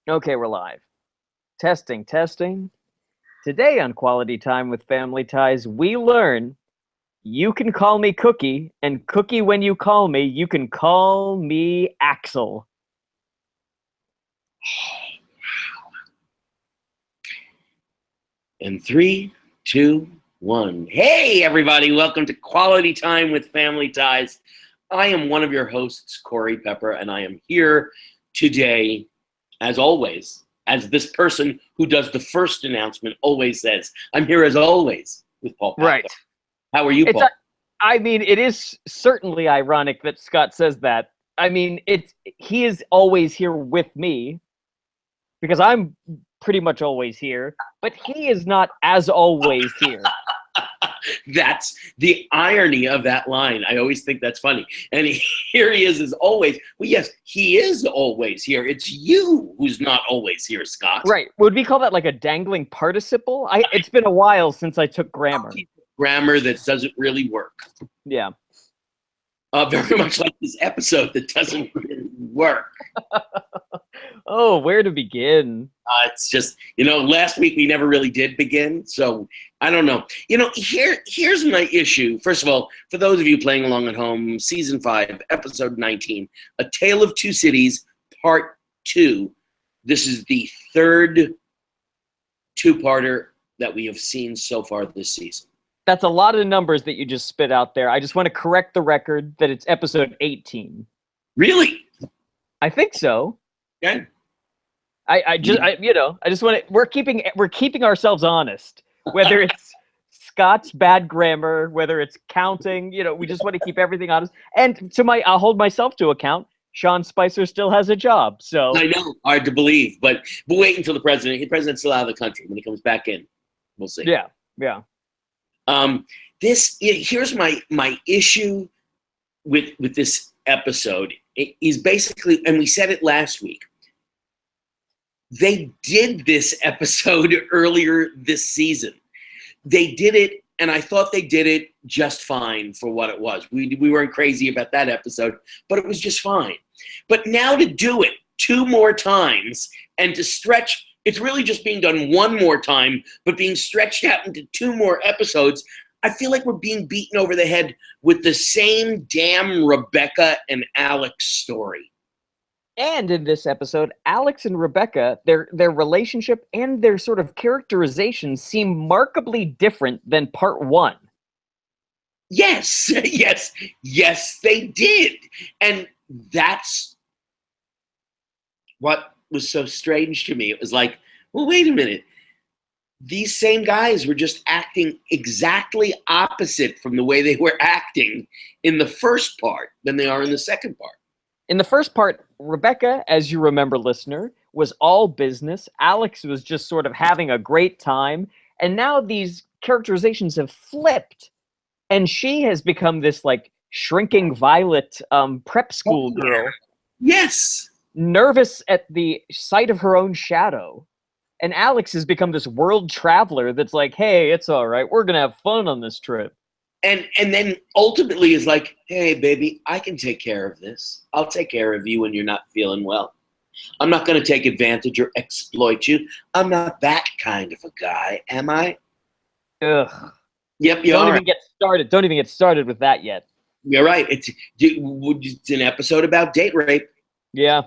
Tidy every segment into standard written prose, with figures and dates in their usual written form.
Okay, we're live. Testing, testing. Today on Quality Time with Family Ties, we learn you can call me Cookie, and Cookie, when you call me, you can call me Axel. In 3, 2, 1. Hey, everybody. Welcome to Quality Time with Family Ties. I am one of your hosts, Corey Pepper, and I am here today, as always, as this person who does the first announcement always says. I'm here as always with Paul Pepper. Right. How are you, Paul? I mean, it is certainly ironic that Scott says that. I mean, he is always here with me because I'm pretty much always here, but he is not as always here. That's the irony of that line. I always think that's funny. And here he is as always. Well, yes, he is always here. It's you who's not always here, Scott. Right. Would we call that like a dangling participle? It's been a while since I took grammar. Grammar that doesn't really work. Yeah. Very much like this episode that doesn't really work. Oh, where to begin? It's just, last week we never really did begin, so I don't know. Here's my issue. First of all, for those of you playing along at home, Season 5, Episode 19, A Tale of Two Cities, Part 2. This is the third two-parter that we have seen so far this season. That's a lot of numbers that you just spit out there. I just want to correct the record that it's Episode 18. Really? I think so. Okay. I just want to. We're keeping ourselves honest. Whether it's Scott's bad grammar, whether it's counting, we just want to keep everything honest. And I'll hold myself to account. Sean Spicer still has a job, so I know, hard to believe, but wait until the president's still out of the country. When he comes back in, we'll see. Yeah. Here's my issue with this episode. It is basically, and we said it last week, they did this episode earlier this season. They did it, and I thought they did it just fine for what it was. We weren't crazy about that episode, but it was just fine. But now to do it 2 more times and to stretch, it's really just being done 1 more time, but being stretched out into 2 more episodes, I feel like we're being beaten over the head with the same damn Rebecca and Alex story. And in this episode, Alex and Rebecca, their relationship and their sort of characterization seem markedly different than part 1. Yes, they did. And that's what was so strange to me. It was like, well, wait a minute. These same guys were just acting exactly opposite from the way they were acting in the first part than they are in the second part. In the first part, Rebecca, as you remember, listener, was all business. Alex was just sort of having a great time. And now these characterizations have flipped. And she has become this, like, shrinking violet prep school girl. Yes. Nervous at the sight of her own shadow. And Alex has become this world traveler that's like, hey, it's all right. We're going to have fun on this trip. And then ultimately is like, hey, baby, I can take care of this. I'll take care of you when you're not feeling well. I'm not going to take advantage or exploit you. I'm not that kind of a guy, am I? Ugh. Yep, you are. Don't even get started with that yet. You're right. It's an episode about date rape. Yeah.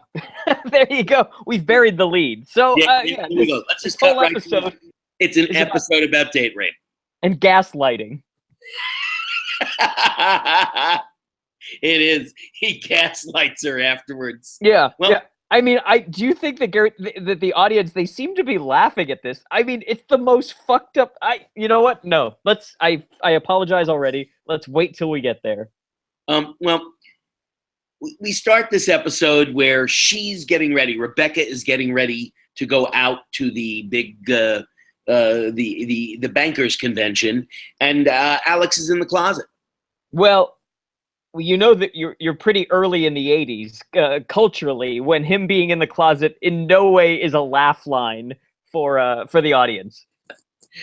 There you go. We've buried the lead. So, here we go. Let's just cut right to it. It's an episode about date rape. And gaslighting. It is. He gaslights her afterwards. Yeah. Well, yeah. I mean, do you think that the audience, they seem to be laughing at this? I mean, it's the most fucked up. You know what? No. I apologize already. Let's wait till we get there. Well, we start this episode where she's getting ready. Rebecca is getting ready to go out to the big the bankers convention, and Alex is in the closet. Well, you know that you're pretty early in the 80s culturally, when him being in the closet in no way is a laugh line for the audience.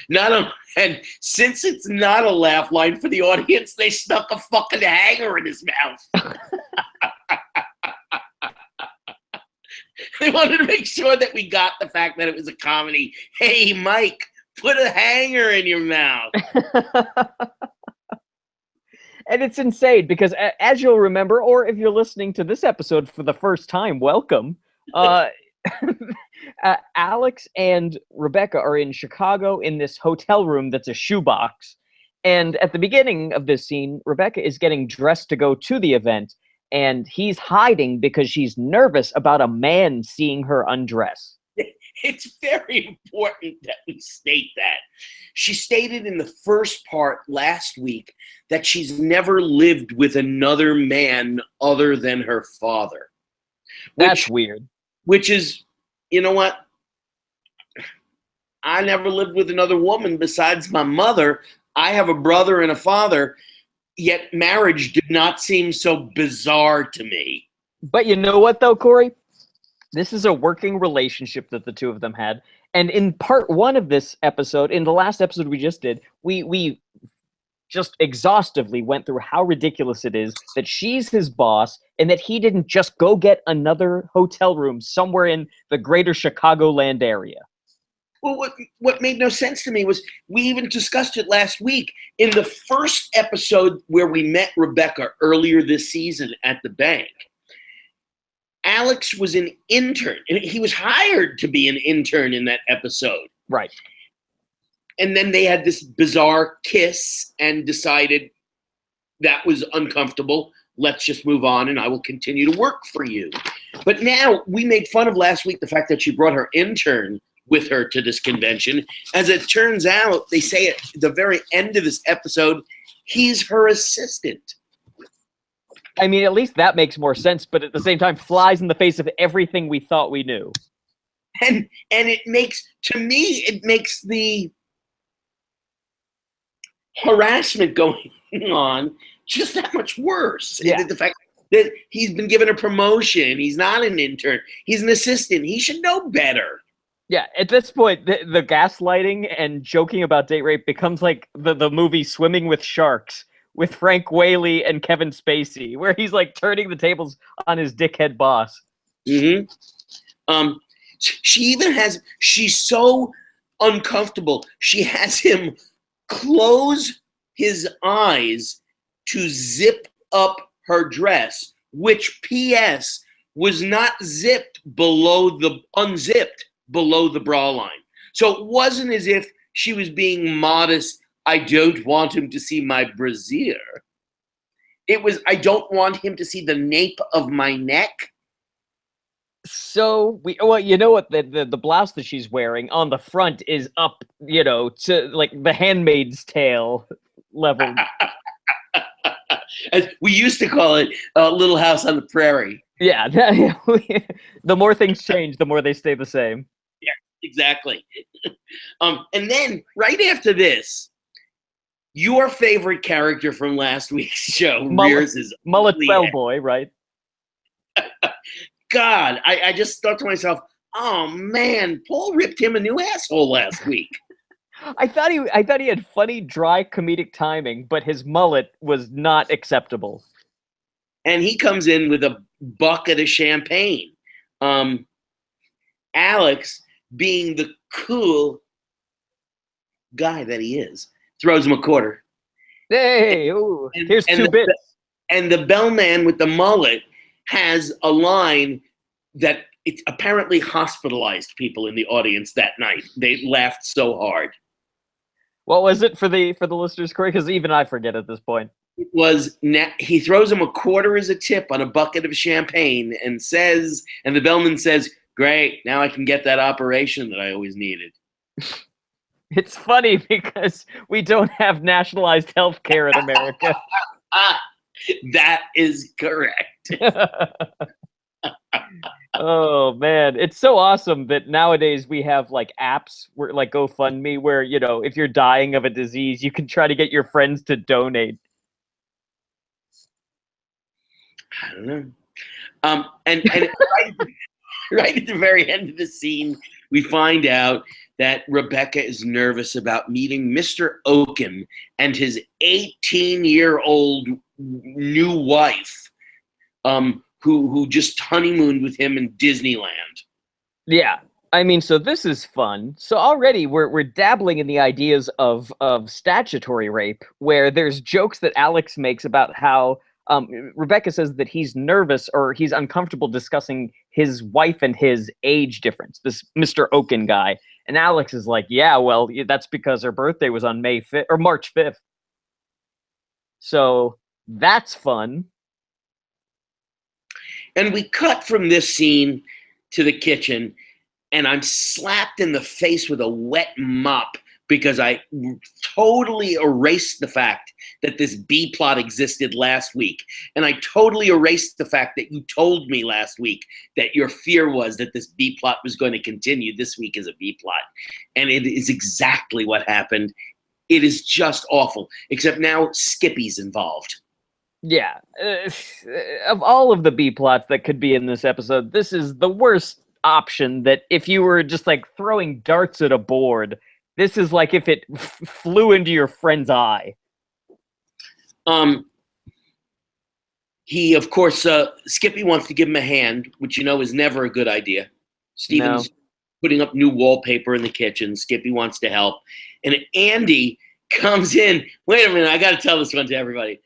And since it's not a laugh line for the audience, they stuck a fucking hanger in his mouth. They wanted to make sure that we got the fact that it was a comedy. Hey, Mike, put a hanger in your mouth. And it's insane because, as you'll remember, or if you're listening to this episode for the first time, welcome. Alex and Rebecca are in Chicago in this hotel room that's a shoebox. And at the beginning of this scene, Rebecca is getting dressed to go to the event, and he's hiding because she's nervous about a man seeing her undress. It's very important that we state that. She stated in the first part last week that she's never lived with another man other than her father. That's weird. Which is, you know what? I never lived with another woman besides my mother. I have a brother and a father, yet marriage did not seem so bizarre to me. But you know what, though, Corey? This is a working relationship that the two of them had. And in part one of this episode, in the last episode we just did, we just exhaustively went through how ridiculous it is that she's his boss and that he didn't just go get another hotel room somewhere in the greater Chicagoland area. Well, what made no sense to me was we even discussed it last week. In the first episode where we met Rebecca earlier this season at the bank, Alex was an intern, and he was hired to be an intern in that episode. Right. And then they had this bizarre kiss and decided that was uncomfortable. Let's just move on, and I will continue to work for you. But now we made fun of last week the fact that she brought her intern with her to this convention. As it turns out, they say at the very end of this episode, he's her assistant. I mean, at least that makes more sense, but at the same time flies in the face of everything we thought we knew. And it makes, to me, it makes the harassment going on just that much worse. Yeah. The fact that he's been given a promotion, he's not an intern, he's an assistant, he should know better. Yeah, at this point, the gaslighting and joking about date rape becomes like the movie Swimming with Sharks with Frank Whaley and Kevin Spacey, where he's like turning the tables on his dickhead boss. Mm-hmm. She's so uncomfortable. She has him close his eyes to zip up her dress, which, P.S., was not unzipped below the bra line. So it wasn't as if she was being modest. I don't want him to see my brassiere. It was, I don't want him to see the nape of my neck. So well, you know what, the blouse that she's wearing on the front is up, you know, to like the Handmaid's Tale level. As we used to call it, Little House on the Prairie. Yeah, the more things change, the more they stay the same. Yeah, exactly. And then right after this, your favorite character from last week's show rears his Mullet Bellboy, right? God, I just thought to myself, oh man, Paul ripped him a new asshole last week. I thought he had funny, dry comedic timing, but his mullet was not acceptable. And he comes in with a bucket of champagne. Alex, being the cool guy that he is, throws him a quarter. Hey, ooh, here's 2 bits. And the bellman with the mullet has a line that it apparently hospitalized people in the audience that night. They laughed so hard. What was it for the listeners, Corey? Because even I forget at this point. It was, he throws him a quarter as a tip on a bucket of champagne and the bellman says, great, now I can get that operation that I always needed. It's funny because we don't have nationalized health care in America. That is correct. Oh man, it's so awesome that nowadays we have like apps where like GoFundMe where, you know, if you're dying of a disease, you can try to get your friends to donate. I don't know. And right at the very end of the scene, we find out that Rebecca is nervous about meeting Mr. Oaken and his 18-year-old new wife, who just honeymooned with him in Disneyland. Yeah. I mean, so this is fun. So already we're dabbling in the ideas of statutory rape, where there's jokes that Alex makes about how Rebecca says that he's nervous or he's uncomfortable discussing his wife and his age difference, this Mr. Oaken guy. And Alex is like, yeah, well, that's because her birthday was on May 5th or March 5th. So that's fun. And we cut from this scene to the kitchen, and I'm slapped in the face with a wet mop because I totally erased the fact that this B plot existed last week. And I totally erased the fact that you told me last week that your fear was that this B plot was going to continue this week as a B plot. And it is exactly what happened. It is just awful, except now Skippy's involved. Yeah. Of all of the B plots that could be in this episode, this is the worst option. That if you were just like throwing darts at a board, this is like if it flew into your friend's eye. He, of course, Skippy wants to give him a hand, which is never a good idea. Steven's putting up new wallpaper in the kitchen. Skippy wants to help. And Andy comes in. Wait a minute, I got to tell this one to everybody.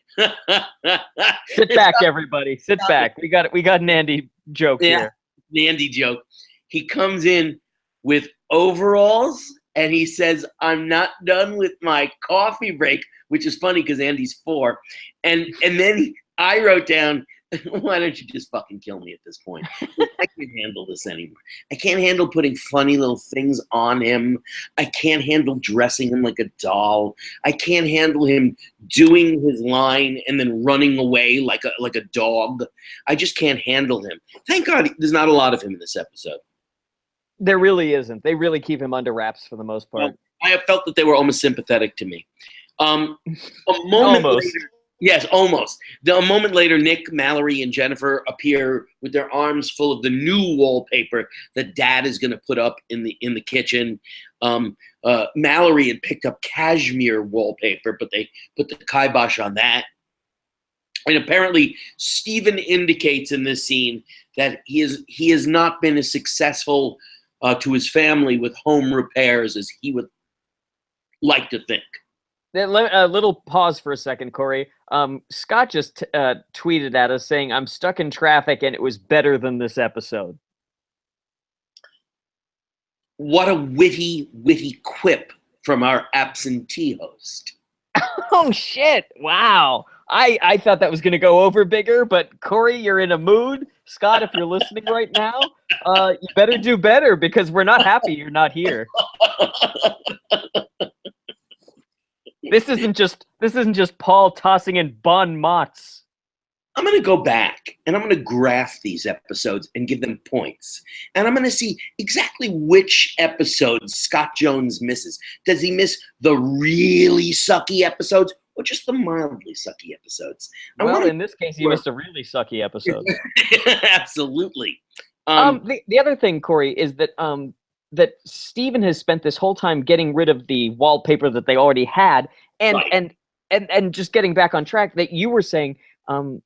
Sit back, everybody. Sit back. We got an Andy joke here. An Andy joke. He comes in with overalls and he says, "I'm not done with my coffee break," which is funny because Andy's 4. And then I wrote down, "Why don't you just fucking kill me at this point? I can't handle this anymore. I can't handle putting funny little things on him. I can't handle dressing him like a doll. I can't handle him doing his line and then running away like a dog. I just can't handle him." Thank God there's not a lot of him in this episode. There really isn't. They really keep him under wraps for the most part. Well, I have felt that they were almost sympathetic to me. A moment Almost. later, yes, almost. A moment later, Nick, Mallory, and Jennifer appear with their arms full of the new wallpaper that Dad is going to put up in the kitchen. Mallory had picked up cashmere wallpaper, but they put the kibosh on that. And apparently, Steven indicates in this scene that he has not been as successful to his family with home repairs as he would like to think. A little pause for a second, Corey. Scott just tweeted at us saying, "I'm stuck in traffic and it was better than this episode." What a witty quip from our absentee host. Oh, shit. Wow. I thought that was going to go over bigger, but Corey, you're in a mood. Scott, if you're listening right now, you better do better because we're not happy you're not here. This isn't just Paul tossing in bon mots. I'm going to go back and I'm going to graph these episodes and give them points. And I'm going to see exactly which episodes Scott Jones misses. Does he miss the really sucky episodes or just the mildly sucky episodes? Well, in this case, he missed a really sucky episode. Absolutely. The other thing, Corey, is that that Steven has spent this whole time getting rid of the wallpaper that they already had, and Right. and just getting back on track. That you were saying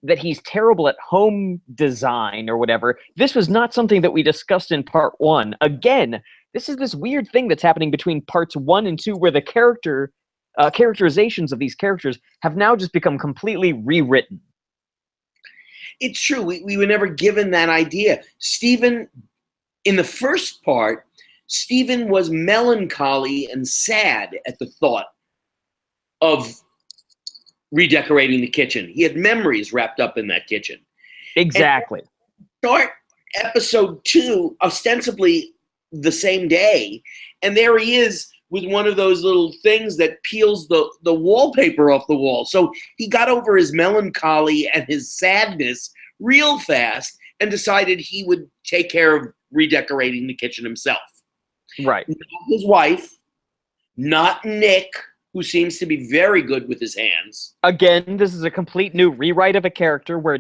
that he's terrible at home design or whatever. This was not something that we discussed in part 1. Again, this is this weird thing that's happening between parts 1 and 2, where the characterizations of these characters have now just become completely rewritten. It's true. We were never given that idea. Steven, in the first part, Steven was melancholy and sad at the thought of redecorating the kitchen. He had memories wrapped up in that kitchen. Exactly. And start episode 2 ostensibly the same day, and there he is with one of those little things that peels the wallpaper off the wall. So he got over his melancholy and his sadness real fast and decided he would take care of redecorating the kitchen himself. Right. Not his wife, not Nick, who seems to be very good with his hands. Again, this is a complete new rewrite of a character where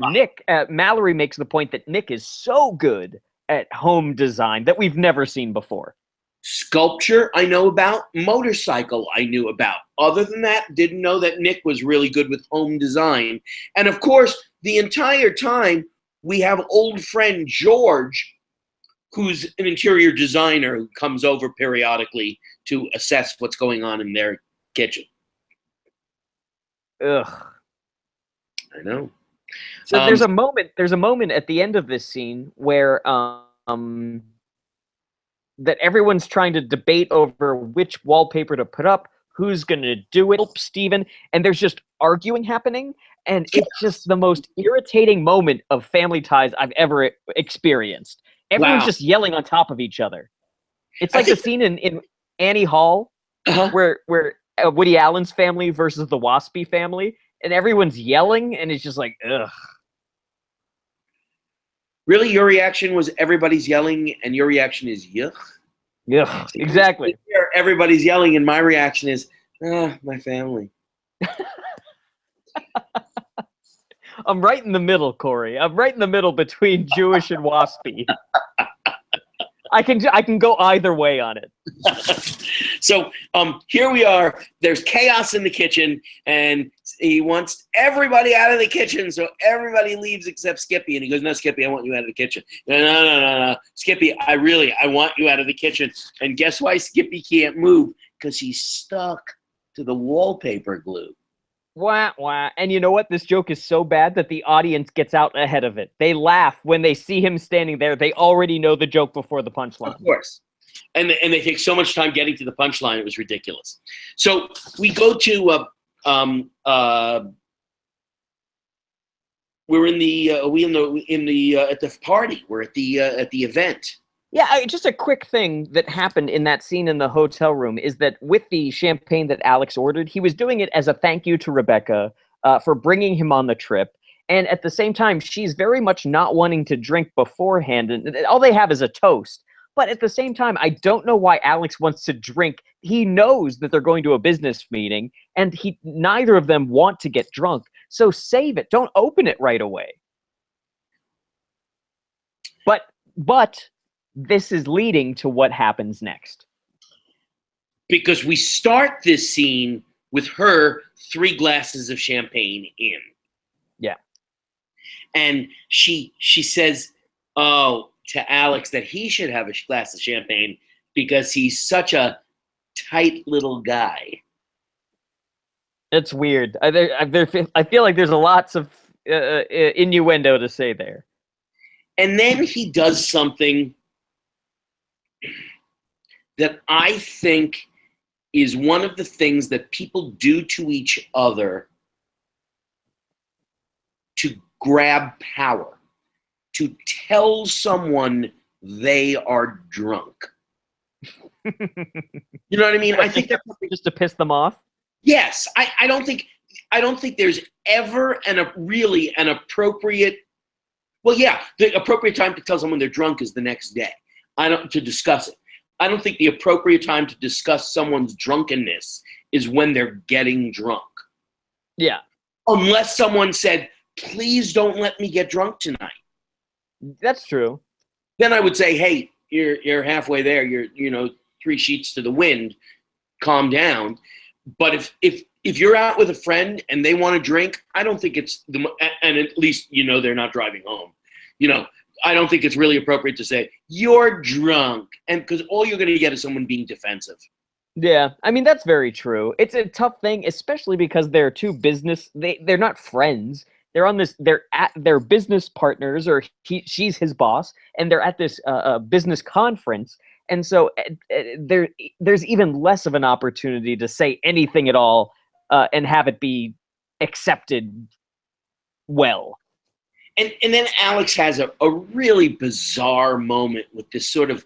Mallory makes the point that Nick is so good at home design that we've never seen before. Sculpture, I know about. Motorcycle, I knew about. Other than that, didn't know that Nick was really good with home design. And of course, the entire time, we have old friend George, who's an interior designer who comes over periodically to assess what's going on in their kitchen. Ugh. I know. So there's a moment. There's a moment at the end of this scene where that everyone's trying to debate over which wallpaper to put up, who's going to do it, Steven, and there's just arguing happening, and it's just the most irritating moment of Family Ties I've ever experienced. Everyone's just yelling on top of each other. It's like the scene in Annie Hall where Woody Allen's family versus the Waspy family, and everyone's yelling, and it's just like, ugh. Really, your reaction was everybody's yelling, and your reaction is yuck? Yeah, exactly. Everybody's yelling, and my reaction is, my family. I'm right in the middle, Corey. I'm right in the middle between Jewish and Waspy. I can go either way on it. So here we are. There's chaos in the kitchen, and he wants everybody out of the kitchen. So everybody leaves except Skippy, and he goes, "No, Skippy, I want you out of the kitchen." No, Skippy, I want you out of the kitchen. And guess why Skippy can't move? Because he's stuck to the wallpaper glue. Wah, wah. And you know what? This joke is so bad that the audience gets out ahead of it. They laugh when they see him standing there. They already know the joke before the punchline. Of course. And they take so much time getting to the punchline, it was ridiculous. So we go to we're at the party. We're at the event. Yeah, just a quick thing that happened in that scene in the hotel room is that with the champagne that Alex ordered, he was doing it as a thank you to Rebecca for bringing him on the trip. And at the same time, she's very much not wanting to drink beforehand. And all they have is a toast. But at the same time, I don't know why Alex wants to drink. He knows that they're going to a business meeting, and neither of them want to get drunk. So save it. Don't open it right away. But this is leading to what happens next. Because we start this scene with her 3 glasses of champagne in. Yeah. And she says, to Alex that he should have a glass of champagne because he's such a tight little guy. It's weird. I feel like there's lots of innuendo to say there. And then he does something that I think is one of the things that people do to each other to grab power, to tell someone they are drunk. You know what I mean? I think that's just to piss them off. Yes, I don't think there's ever really an appropriate. Well, yeah, the appropriate time to tell someone they're drunk is the next day. To discuss it. I don't think the appropriate time to discuss someone's drunkenness is when they're getting drunk. Yeah. Unless someone said, "Please don't let me get drunk tonight." That's true. Then I would say, "Hey, you're halfway there. You're 3 sheets to the wind. Calm down." But if you're out with a friend and they want to drink, I don't think it's and at least they're not driving home. I don't think it's really appropriate to say you're drunk, and because all you're going to get is someone being defensive. Yeah, I mean that's very true. It's a tough thing, especially because they're two business. They're not friends. They're business partners, or she's his boss, and they're at this business conference. And so there's even less of an opportunity to say anything at all and have it be accepted well. And then Alex has a really bizarre moment with this sort of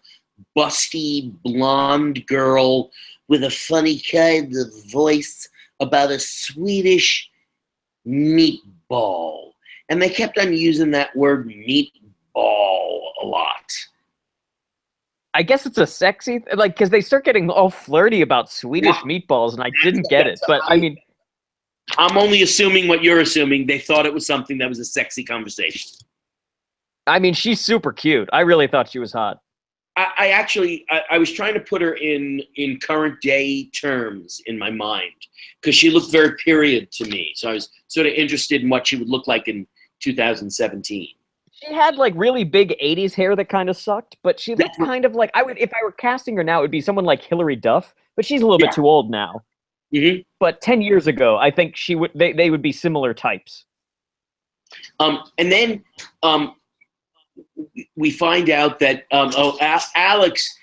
busty blonde girl with a funny kind of voice about a Swedish meatball. And they kept on using that word meatball a lot. I guess it's a sexy, because they start getting all flirty about Swedish meatballs, and I didn't get it. But I mean, I'm only assuming what you're assuming. They thought it was something that was a sexy conversation. I mean, she's super cute. I really thought she was hot. I was trying to put her in current day terms in my mind because she looked very period to me. So I was sort of interested in what she would look like in 2017. She had like really big '80s hair that kind of sucked, but she looked kind of like if I were casting her now, it would be someone like Hilary Duff, but she's a little bit Yeah. too old now. Hmm. But 10 years ago, I think they would be similar types. And then we find out that Alex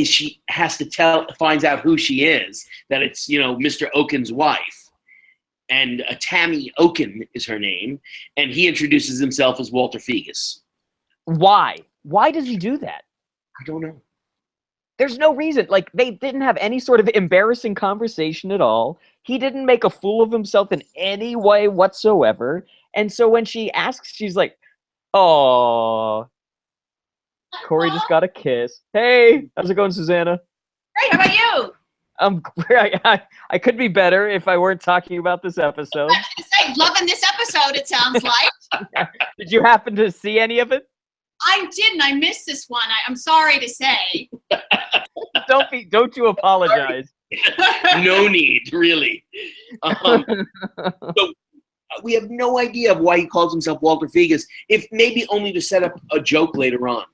she has to finds out who she is, that it's Mr. Oaken's wife, and Tammy Oaken is her name, and he introduces himself as Walter Fegus. Why? Why does he do that? I don't know. There's no reason. Like, they didn't have any sort of embarrassing conversation at all. He didn't make a fool of himself in any way whatsoever. And so when she asks, she's like, "Oh, Corey just got a kiss. Hey, how's it going, Susanna?" Great, how about you? I could be better if I weren't talking about this episode. I was gonna say, loving this episode, it sounds like. Did you happen to see any of it? I didn't. I missed this one. I'm sorry to say. Don't you apologize. No need, really. So we have no idea of why he calls himself Walter Fegus, if maybe only to set up a joke later on.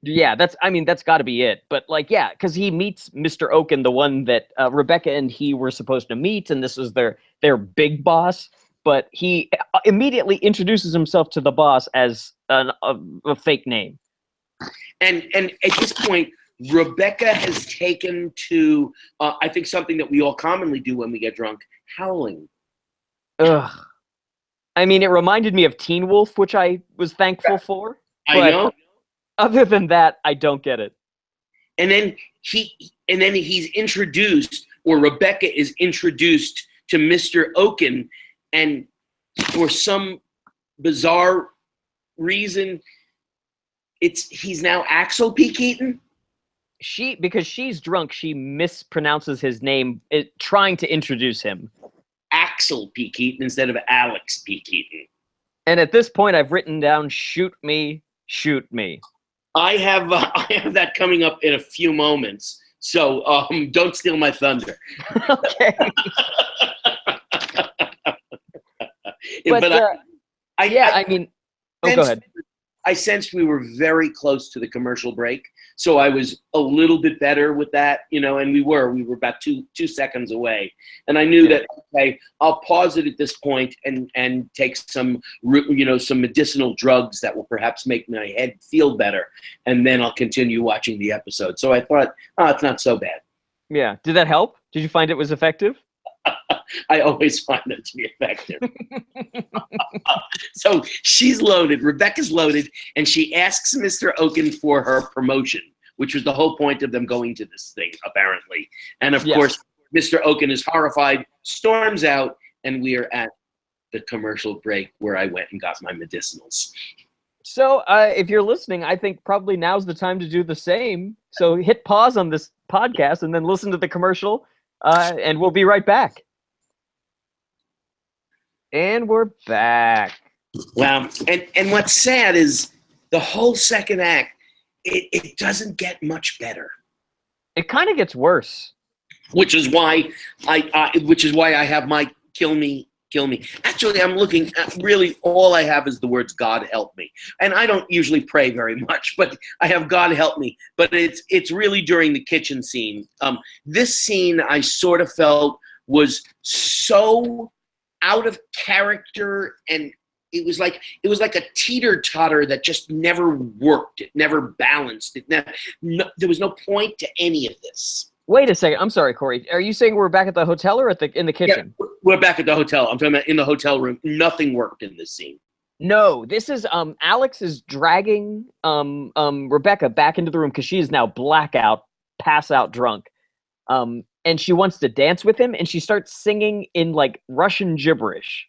Yeah, that's got to be it. But like, yeah, because he meets Mr. Oaken, the one that Rebecca and he were supposed to meet, and this is their big boss. But he immediately introduces himself to the boss as a fake name. And at this point, Rebecca has taken to, I think, something that we all commonly do when we get drunk, howling. Ugh. I mean, it reminded me of Teen Wolf, which I was thankful for. I know. Other than that, I don't get it. And then he's introduced, or Rebecca is introduced to Mr. Oaken, and for some bizarre reason, he's now Axel P. Keaton. Because she's drunk, she mispronounces his name, trying to introduce him. Axel P. Keaton instead of Alex P. Keaton. And at this point, I've written down, "Shoot me, shoot me." I have that coming up in a few moments, so don't steal my thunder. Okay. But I mean, go ahead. I sensed we were very close to the commercial break, so I was a little bit better with that, and we were about two seconds away, and I knew that, okay, I'll pause it at this point and take some medicinal drugs that will perhaps make my head feel better, and then I'll continue watching the episode. So I thought, it's not so bad. Yeah. Did that help? Did you find it was effective? I always find them to be effective. So she's loaded. Rebecca's loaded, and she asks Mr. Oaken for her promotion, which was the whole point of them going to this thing, apparently. And of course, Mr. Oaken is horrified, storms out, and we are at the commercial break where I went and got my medicinals. So if you're listening, I think probably now's the time to do the same. So hit pause on this podcast and then listen to the commercial, and we'll be right back. And we're back. Wow. And what's sad is the whole second act, it doesn't get much better. It kind of gets worse. Which is why I have my kill me. Actually, I'm looking at, really all I have is the words "God help me," and I don't usually pray very much, but I have "God help me." But it's really during the kitchen scene. This scene I sort of felt was so out of character, and it was like a teeter-totter that just never worked. It never balanced. There was no point to any of this. Wait a second. I'm sorry, Corey. Are you saying we're back at the hotel or in the kitchen? Yeah, we're back at the hotel. I'm talking about in the hotel room. Nothing worked in this scene. No, this is Alex is dragging Rebecca back into the room because she is now blackout, pass out drunk. And she wants to dance with him, and she starts singing in like Russian gibberish.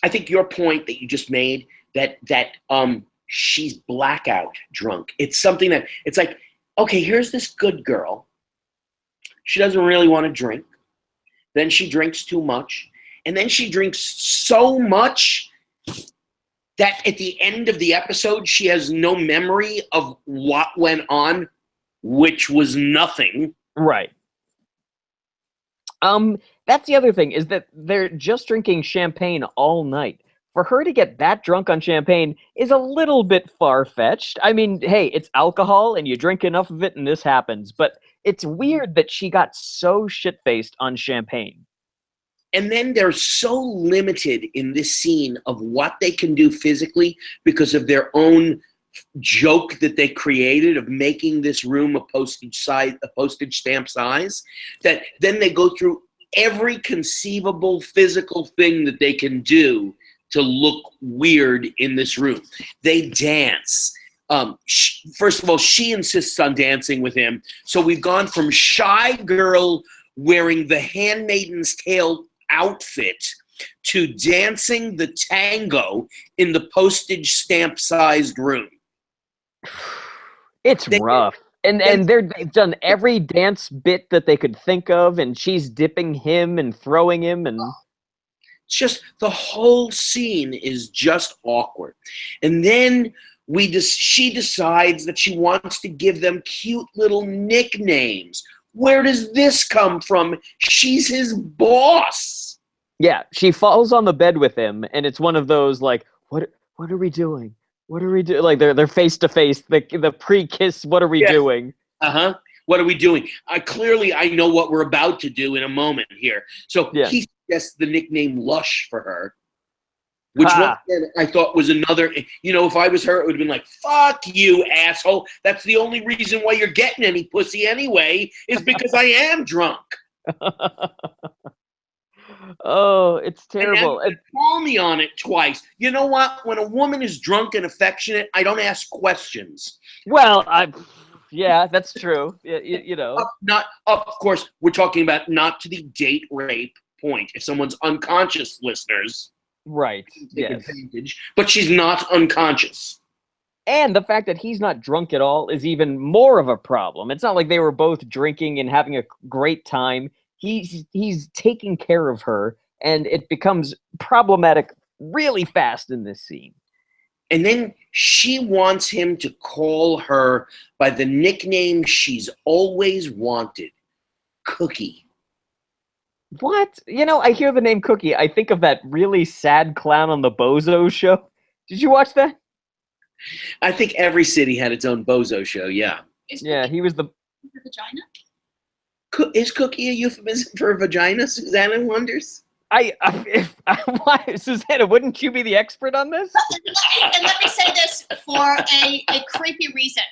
I think your point that you just made, that she's blackout drunk. It's something that it's like, okay, here's this good girl. She doesn't really want to drink. Then she drinks too much. And then she drinks so much that at the end of the episode, she has no memory of what went on, which was nothing. Right. That's the other thing, is that they're just drinking champagne all night. for her to get that drunk on champagne is a little bit far-fetched. I mean, hey, it's alcohol and you drink enough of it and this happens, but it's weird that she got so shit-faced on champagne. And then they're so limited in this scene of what they can do physically because of their own joke that they created of making this room a postage stamp size, that then they go through every conceivable physical thing that they can do to look weird in this room. They dance. First of all, she insists on dancing with him. So we've gone from shy girl wearing the Handmaiden's Tale outfit to dancing the tango in the postage stamp sized room. It's rough. And they've done every dance bit that they could think of, and she's dipping him and throwing him, and it's just the whole scene is just awkward. And then she decides that she wants to give them cute little nicknames. Where does this come from? She's his boss. Yeah, she falls on the bed with him, and it's one of those like, what are we doing? What are we doing? Like they're face to face, the pre-kiss. What are we doing? What are we doing? Clearly, I know what we're about to do in a moment here. So he suggests the nickname Lush for her, which I thought was another. If I was her, it would have been like, "Fuck you, asshole." That's the only reason why you're getting any pussy anyway, is because I am drunk. Oh, it's terrible. And call me on it twice. You know what? When a woman is drunk and affectionate, I don't ask questions. Well, yeah, that's true. Of course, we're talking about not to the date rape point. If someone's unconscious, listeners, right? Take advantage. But she's not unconscious. And the fact that he's not drunk at all is even more of a problem. It's not like they were both drinking and having a great time. He's taking care of her, and it becomes problematic really fast in this scene. And then she wants him to call her by the nickname she's always wanted, Cookie. What? I hear the name Cookie. I think of that really sad clown on the Bozo show. Did you watch that? I think every city had its own Bozo show, yeah. He was the vagina? Is Cookie a euphemism for a vagina, Susanna wonders? Why, Susanna, wouldn't you be the expert on this? And let me say this for a creepy reason.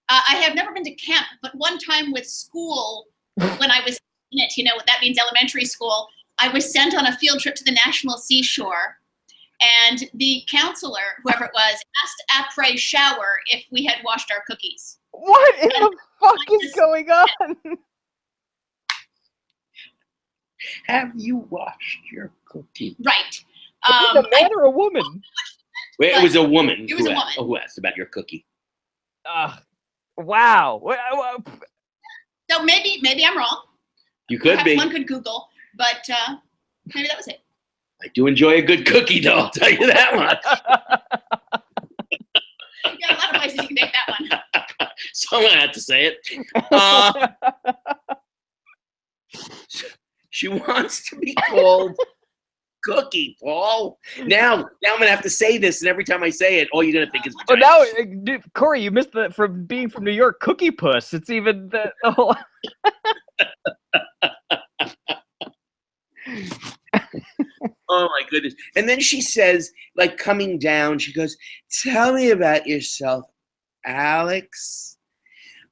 I have never been to camp, but one time with school, when I was in it, what that means, elementary school, I was sent on a field trip to the National Seashore, and the counselor, whoever it was, asked après shower if we had washed our cookies. What in the fuck is going on? Have you washed your cookie? Right. Is it a man or a woman? Well, it was a woman. It was a woman who asked about your cookie. Wow. So maybe I'm wrong. You could Perhaps be. one could Google, but maybe that was it. I do enjoy a good cookie, though. I'll tell you that much. Yeah, a lot of places you can make that one. Someone had to say it. She wants to be called Cookie, Paul. Now I'm gonna have to say this, and every time I say it, all you're gonna think is vagina. Oh, now, Corey, you missed from being from New York, Cookie Puss. It's even the whole. Oh my goodness! And then she says, like coming down, she goes, "Tell me about yourself, Alex.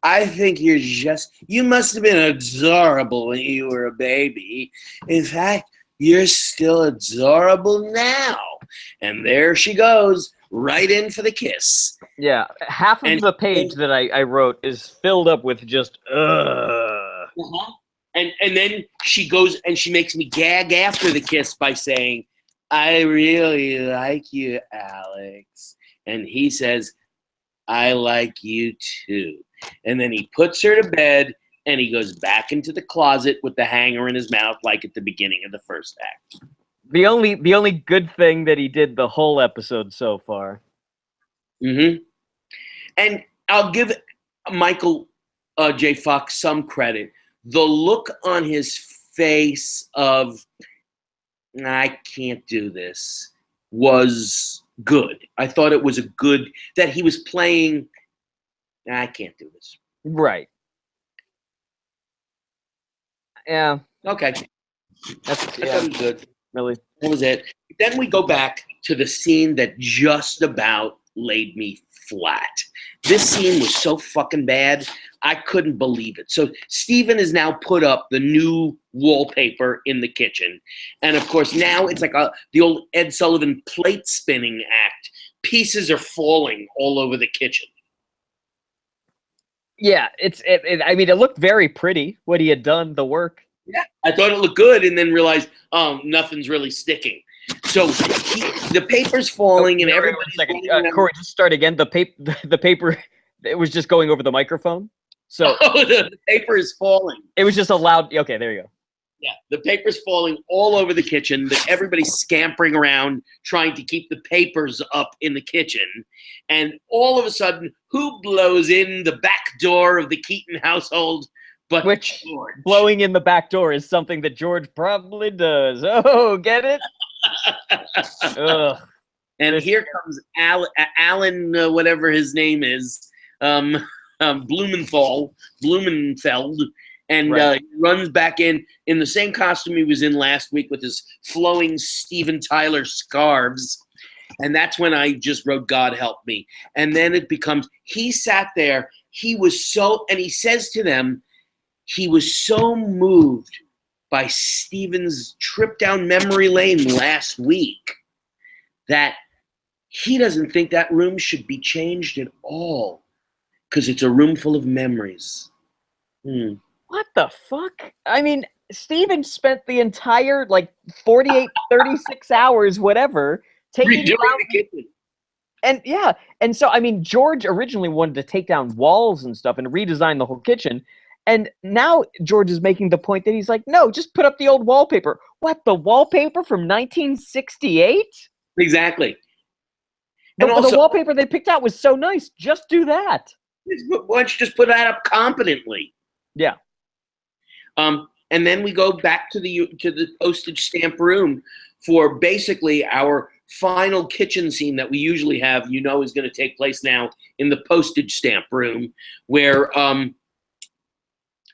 I think you must have been adorable when you were a baby. In fact, you're still adorable now." And there she goes, right in for the kiss. Yeah, half of the page that I wrote is filled up with just And then she goes and she makes me gag after the kiss by saying, "I really like you, Alex." And he says, "I like you too." And then he puts her to bed and he goes back into the closet with the hanger in his mouth like at the beginning of the first act. The only good thing that he did the whole episode so far. Mm-hmm. And I'll give Michael J. Fox some credit. The look on his face of, "I can't do this," was good. I thought it was a good that he was playing. I can't do this. Right. Yeah. Okay, That's I thought yeah. it was good. Really. That was it. Then we go back to the scene that just about laid me flat. This scene was so fucking bad, I couldn't believe it. So Steven has now put up the new wallpaper in the kitchen. And of course, now it's like the old Ed Sullivan plate spinning act. Pieces are falling all over the kitchen. Yeah, I mean, it looked very pretty what he had done, the work. Yeah, I thought it looked good and then realized, oh, nothing's really sticking. So the paper's falling and everybody's second. Corey, just start again. The paper, it was just going over the microphone. So the paper is falling. It was just a loud. Okay, there you go. Yeah, the paper's falling all over the kitchen. Everybody's scampering around trying to keep the papers up in the kitchen. And all of a sudden, who blows in the back door of the Keaton household but Which George? Blowing in the back door is something that George probably does. Oh, get it? Ugh. And here comes Alan, whatever his name is, Blumenfeld, and Right. runs back in the same costume he was in last week with his flowing Steven Tyler scarves. And that's when I just wrote, God help me. And then it becomes, he sat there, and he says to them, he was so moved by Steven's trip down memory lane last week that he doesn't think that room should be changed at all because it's a room full of memories. What the fuck? I mean, Steven spent the entire, 48, 36 hours, whatever, taking Redoing down the kitchen. And yeah, and so, I mean, George originally wanted to take down walls and stuff and redesign the whole kitchen. And now George is making the point that he's like, no, just put up the old wallpaper. What, the wallpaper from 1968? Exactly. But And also, the wallpaper they picked out was so nice. Just do that. why don't you just put that up competently? Yeah. And then we go back to the postage stamp room for basically our final kitchen scene that we usually have, is going to take place now in the postage stamp room, where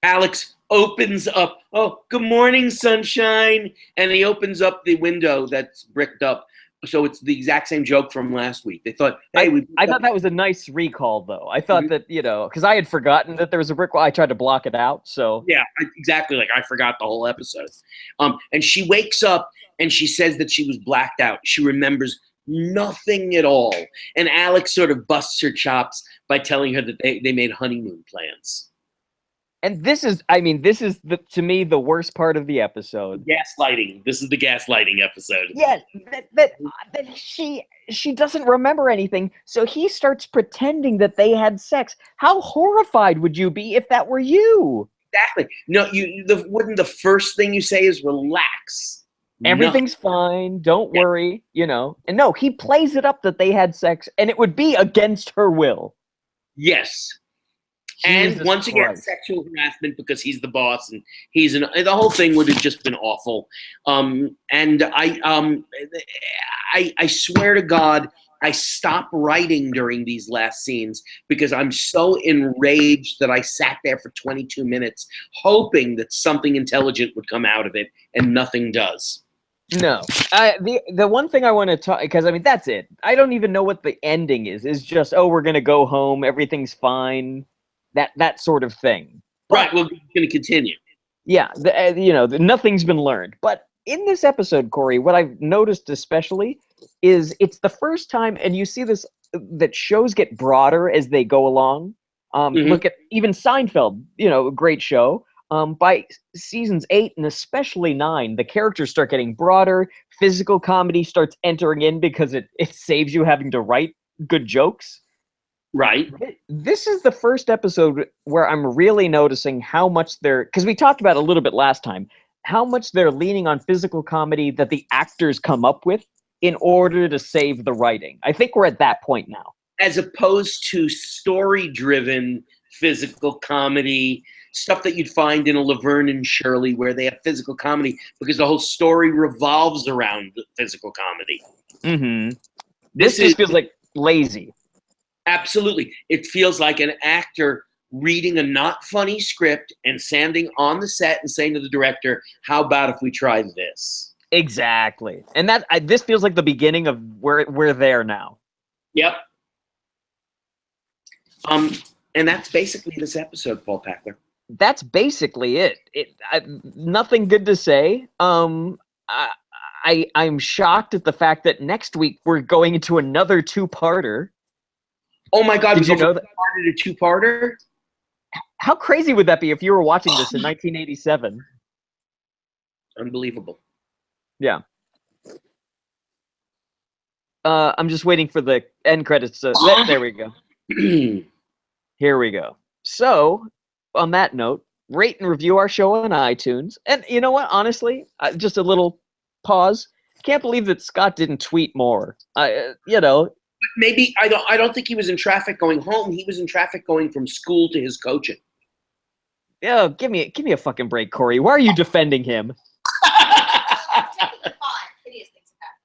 Alex opens up, oh, good morning, sunshine, and he opens up the window that's bricked up. So it's the exact same joke from last week. They thought, hey, I thought that was a nice recall, though. I thought that, because I had forgotten that there was a brick wall. I tried to block it out, so. Yeah, exactly. Like, I forgot the whole episode. And she wakes up and she says that she was blacked out. She remembers nothing at all. And Alex sort of busts her chops by telling her that they made honeymoon plans. And this is, to me, the worst part of the episode. Gaslighting. This is the gaslighting episode. Yeah, that she doesn't remember anything, so he starts pretending that they had sex. How horrified would you be if that were you? Exactly. No, wouldn't the first thing you say is relax? Everything's fine. Don't worry. And no, he plays it up that they had sex, and it would be against her will. Yes. Jesus and once again, Christ. sexual harassment because he's the boss and the whole thing would have just been awful. And I swear to God, I stopped writing during these last scenes because I'm so enraged that I sat there for 22 minutes hoping that something intelligent would come out of it, and nothing does. No. The one thing I want to talk, because that's it. I don't even know what the ending is. It's just, oh, we're going to go home. Everything's fine. That sort of thing. Right. We're going to continue. Yeah. Nothing's been learned. But in this episode, Corey, what I've noticed especially is it's the first time, and you see this, that shows get broader as they go along. Look at even Seinfeld, a great show. By seasons 8 and especially 9, the characters start getting broader. Physical comedy starts entering in because it saves you having to write good jokes. Right. This is the first episode where I'm really noticing how much because we talked about it a little bit last time, how much they're leaning on physical comedy that the actors come up with in order to save the writing. I think we're at that point now. As opposed to story-driven physical comedy, stuff that you'd find in a Laverne and Shirley where they have physical comedy because the whole story revolves around physical comedy. Mm-hmm. This just feels like lazy. Absolutely. It feels like an actor reading a not funny script and standing on the set and saying to the director, how about if we try this? Exactly. And this feels like the beginning of we're there now. Yep. And that's basically this episode, Paul Packler. That's basically it. Nothing good to say. I'm shocked at the fact that next week we're going into another two-parter. Oh my God! Did you know that? A two-parter? How crazy would that be if you were watching this in 1987? Unbelievable. Yeah. I'm just waiting for the end credits. There we go. Here we go. So, on that note, rate and review our show on iTunes. And you know what? Honestly, just a little pause. Can't believe that Scott didn't tweet more. Maybe I don't think he was in traffic going home. He was in traffic going from school to his coaching. Yeah, give me a fucking break, Corey. Why are you defending him?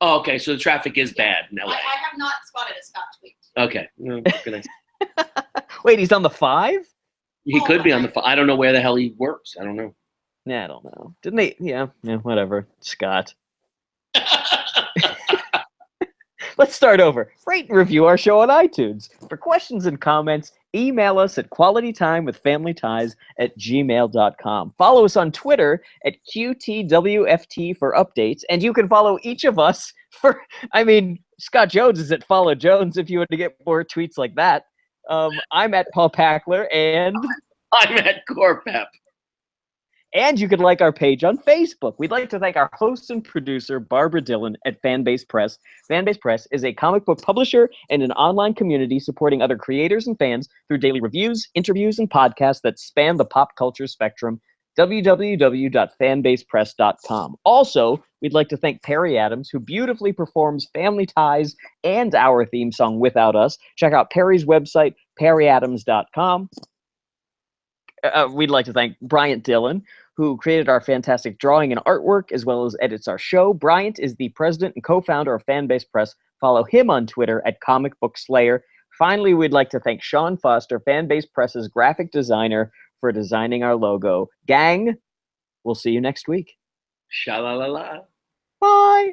Oh, okay, so the traffic is bad in LA. I have not spotted a Scott tweet. Okay. Wait, he's on the 5? He could be on the 5. I don't know where the hell he works. I don't know. Yeah, I don't know. Didn't they? Yeah, whatever. Scott. Let's start over. Rate and review our show on iTunes. For questions and comments, email us at qualitytimewithfamilyties@gmail.com. Follow us on Twitter at QTWFT for updates, and you can follow each of us for, Scott Jones is at Follow Jones if you want to get more tweets like that. I'm at Paul Packler, and I'm at Corpep. And you can like our page on Facebook. We'd like to thank our host and producer, Barbara Dillon at Fanbase Press. Fanbase Press is a comic book publisher and an online community supporting other creators and fans through daily reviews, interviews, and podcasts that span the pop culture spectrum. www.fanbasepress.com. Also, we'd like to thank Perry Adams, who beautifully performs Family Ties and our theme song Without Us. Check out Perry's website, perryadams.com. We'd like to thank Bryant Dillon, who created our fantastic drawing and artwork, as well as edits our show. Bryant is the president and co-founder of Fanbase Press. Follow him on Twitter at Comic Book Slayer. Finally, we'd like to thank Sean Foster, Fanbase Press's graphic designer, for designing our logo. Gang, we'll see you next week. Sha-la-la-la. Bye.